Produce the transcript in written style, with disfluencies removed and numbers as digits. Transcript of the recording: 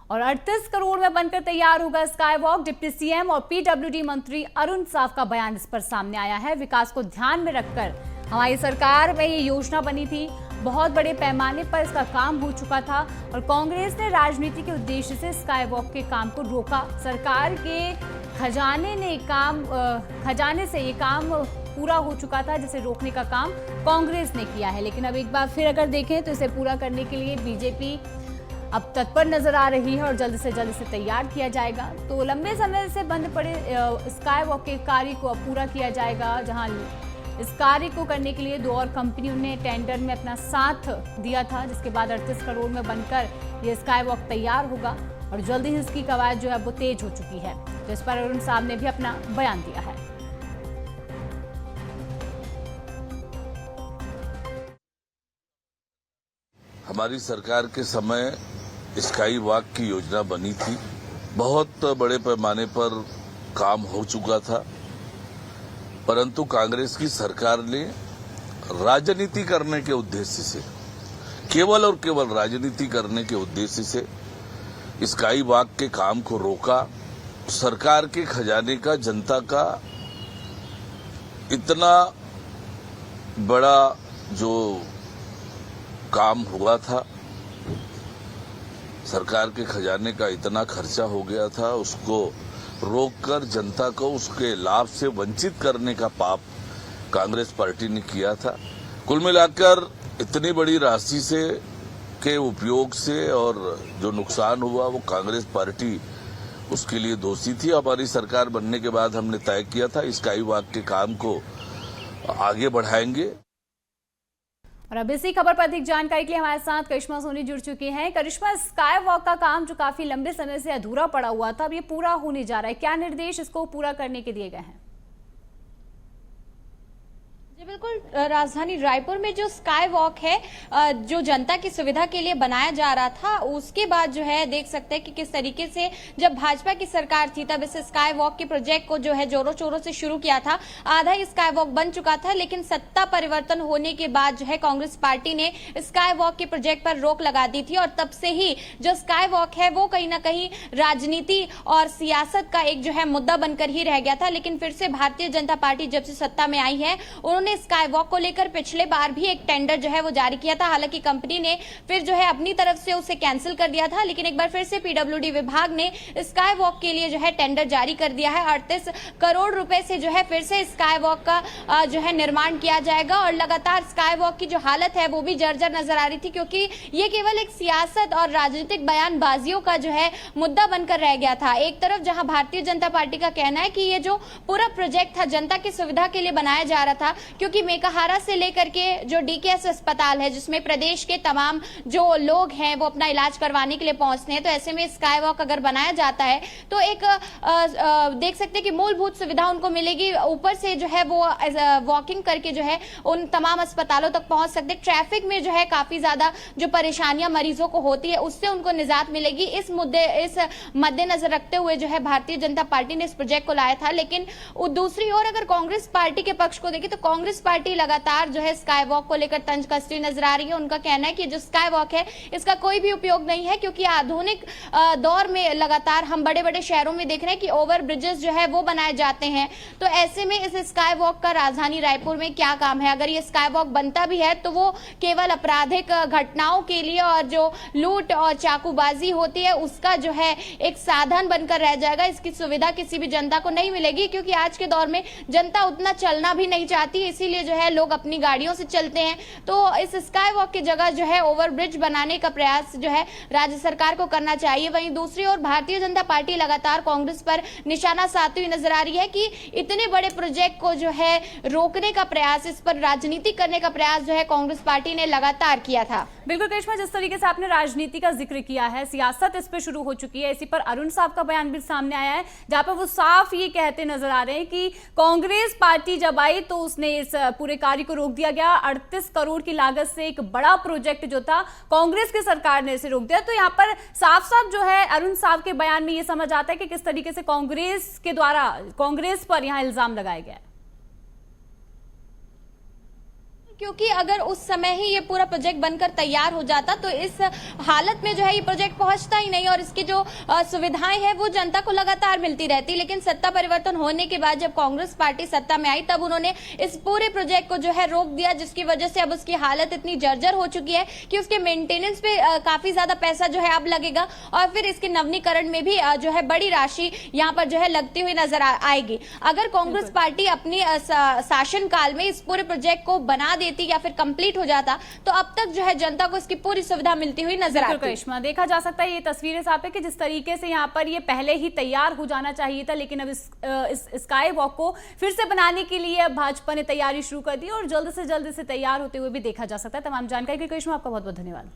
और 38 करोड़ में बनकर तैयार होगा स्काई वॉक। डिप्टी सीएम और पीडब्ल्यूडी मंत्री अरुण साव का बयान इस पर सामने आया है। विकास को ध्यान में रखकर हमारी सरकार में ये योजना बनी थी, बहुत बड़े पैमाने पर इसका काम हो चुका था और कांग्रेस ने राजनीति के उद्देश्य से स्काई वॉक के काम को रोका। सरकार के खजाने से ये काम पूरा हो चुका था, जिसे रोकने का काम कांग्रेस ने किया है। लेकिन अब एक बार फिर अगर देखें तो इसे पूरा करने के लिए बीजेपी अब तत्पर नजर आ रही है और जल्द से जल्द इसे तैयार किया जाएगा। तो लंबे समय से बंद पड़े स्काई वॉक के कार्य को अब पूरा किया जाएगा, जहां इस कार्य को करने के लिए 2 और कंपनियों ने टेंडर में अपना साथ दिया था, जिसके बाद 38 करोड़ में बनकर ये स्काई वॉक तैयार होगा और जल्द ही इसकी कवायद जो है वो तेज हो चुकी है। तो इस पर अरुण साव ने भी अपना बयान दिया है। हमारी सरकार के समय स्काई वॉक की योजना बनी थी, बहुत बड़े पैमाने पर काम हो चुका था, परंतु कांग्रेस की सरकार ने राजनीति करने के उद्देश्य से, केवल और केवल राजनीति करने के उद्देश्य से स्काई वॉक के काम को रोका। सरकार के खजाने का, जनता का इतना बड़ा जो काम हुआ था, सरकार के खजाने का इतना खर्चा हो गया था, उसको रोककर जनता को उसके लाभ से वंचित करने का पाप कांग्रेस पार्टी ने किया था। कुल मिलाकर इतनी बड़ी राशि से के उपयोग से और जो नुकसान हुआ वो कांग्रेस पार्टी उसके लिए दोषी थी। हमारी सरकार बनने के बाद हमने तय किया था स्काई वॉक के काम को आगे बढ़ाएंगे। और अब इसी खबर पर अधिक जानकारी के लिए हमारे साथ करिश्मा सोनी जुड़ चुकी हैं। करिश्मा, स्काई वॉक का काम जो काफी लंबे समय से अधूरा पड़ा हुआ था, अब ये पूरा होने जा रहा है, क्या निर्देश इसको पूरा करने के दिए गए हैं? बिल्कुल, राजधानी रायपुर में जो स्काई वॉक है जो जनता की सुविधा के लिए बनाया जा रहा था, उसके बाद जो है देख सकते हैं कि किस तरीके से जब भाजपा की सरकार थी तब इस स्काई वॉक के प्रोजेक्ट को जो है जोरों शोरों से शुरू किया था। आधा स्काई वॉक बन चुका था, लेकिन सत्ता परिवर्तन होने के बाद जो है कांग्रेस पार्टी ने स्काई वॉक के प्रोजेक्ट पर रोक लगा दी थी और तब से ही जो स्काई वॉक है वो कहीं ना कहीं राजनीति और सियासत का एक जो है मुद्दा बनकर ही रह गया था। लेकिन फिर से भारतीय जनता पार्टी जब से सत्ता में आई है, उन्होंने स्काई वॉक को लेकर पिछले बार भी एक टेंडर जो है वो जारी किया था। हालांकि कंपनी ने फिर जो है अपनी तरफ से उसे कैंसिल कर दिया था, लेकिन एक बार फिर से पीडब्ल्यूडी विभाग ने स्काई वॉक के लिए जो है टेंडर जारी कर दिया है। 38 करोड़ रुपए से जो है फिर से स्काई वॉक का जो है निर्माण किया जाएगा और लगातार स्काई वॉक की जो हालत है वो भी जर्जर नजर आ रही थी, क्योंकि ये केवल एक सियासत और राजनीतिक बयानबाजियों का जो है मुद्दा बनकर रह गया था। एक तरफ जहां भारतीय जनता पार्टी का कहना है कि ये जो पूरा प्रोजेक्ट था जनता की सुविधा के लिए बनाया जा रहा था, क्योंकि मेकाहारा से लेकर के जो डीकेएस अस्पताल है जिसमें प्रदेश के तमाम जो लोग हैं वो अपना इलाज करवाने के लिए पहुंचते हैं, तो ऐसे में स्काई वॉक अगर बनाया जाता है तो एक देख सकते हैं कि मूलभूत सुविधा उनको मिलेगी। ऊपर से जो है वो वॉकिंग करके जो है उन तमाम अस्पतालों तक पहुंच सकते। ट्रैफिक में जो है काफी ज्यादा जो परेशानियां मरीजों को होती है उससे उनको निजात मिलेगी। इस मद्देनजर रखते हुए जो है भारतीय जनता पार्टी ने इस प्रोजेक्ट को लाया था। लेकिन दूसरी ओर अगर कांग्रेस पार्टी के पक्ष को देखें तो कांग्रेस पार्टी लगातार जो है स्काई वॉक को लेकर तंज कसती नजर आ रही है। उनका कहना है कि जो स्काई वॉक है इसका कोई भी उपयोग नहीं है, क्योंकि आधुनिक दौर में लगातार हम बड़े बड़े शहरों में देख रहे हैं कि ओवर ब्रिजेस जो है वो बनाए जाते हैं। तो ऐसे में इस स्काई वॉक का राजधानी रायपुर में क्या काम है? अगर ये स्काई वॉक बनता भी है तो वो केवल आपराधिक घटनाओं के लिए और जो लूट और चाकूबाजी होती है उसका जो है एक साधन बनकर रह जाएगा। इसकी सुविधा किसी भी जनता को नहीं मिलेगी, क्योंकि आज के दौर में जनता उतना चलना भी नहीं चाहती, इसीलिए जो है लोग अपनी गाड़ियों से चलते हैं। तो इस स्काई वॉक की जगह जो है ओवरब्रिज बनाने का प्रयास जो है राज्य सरकार को करना चाहिए। वहीं दूसरी ओर भारतीय जनता पार्टी लगातार कांग्रेस पर निशाना साधती हुई नजर आ रही है कि इतने बड़े प्रोजेक्ट को जो है रोकने का प्रयास, इस पर राजनीति करने का प्रयास जो है कांग्रेस पार्टी ने लगातार किया था। बिल्कुल करिश्मा, जिस तरीके से आपने राजनीति का जिक्र किया है, सियासत इस पर शुरू हो चुकी है। इसी पर अरुण साहब का बयान भी सामने आया है, जहां पर वो साफ ये कहते नजर आ रहे हैं कि कांग्रेस पार्टी जब आई तो उसने इस पूरे कार्य को रोक दिया गया। 38 करोड़ की लागत से एक बड़ा प्रोजेक्ट जो था कांग्रेस की सरकार ने इसे रोक दिया। तो यहाँ पर साफ साफ जो है अरुण साहब के बयान में ये समझ आता है कि किस तरीके से कांग्रेस के द्वारा कांग्रेस पर यहाँ इल्जाम लगाया गया है। क्योंकि अगर उस समय ही ये पूरा प्रोजेक्ट बनकर तैयार हो जाता तो इस हालत में जो है ये प्रोजेक्ट पहुंचता ही नहीं और इसकी जो सुविधाएं हैं वो जनता को लगातार मिलती रहती। लेकिन सत्ता परिवर्तन होने के बाद जब कांग्रेस पार्टी सत्ता में आई तब उन्होंने इस पूरे प्रोजेक्ट को जो है रोक दिया, जिसकी वजह से अब उसकी हालत इतनी जर्जर हो चुकी है कि उसके मेंटेनेंस पे काफी ज्यादा पैसा जो है अब लगेगा और फिर इसके नवीनीकरण में भी जो है बड़ी राशि यहाँ पर जो है लगती हुई नजर आएगी। अगर कांग्रेस पार्टी अपनी शासन काल में इस पूरे प्रोजेक्ट को बना देती या फिर कंप्लीट हो जाता तो अब तक जो है जनता को इसकी पूरी सुविधा मिलती हुई नजर आती। करिश्मा, देखा जा सकता है ये तस्वीरें साफ है कि जिस तरीके से यहाँ पर ये पहले ही तैयार हो जाना चाहिए था, लेकिन अब इस स्काई वॉक को फिर से बनाने के लिए अब भाजपा ने तैयारी शुरू कर दी और जल्द से तैयार होते हुए भी देखा जा सकता है। तमाम जानकारी के लिए करिश्मा आपका बहुत बहुत धन्यवाद।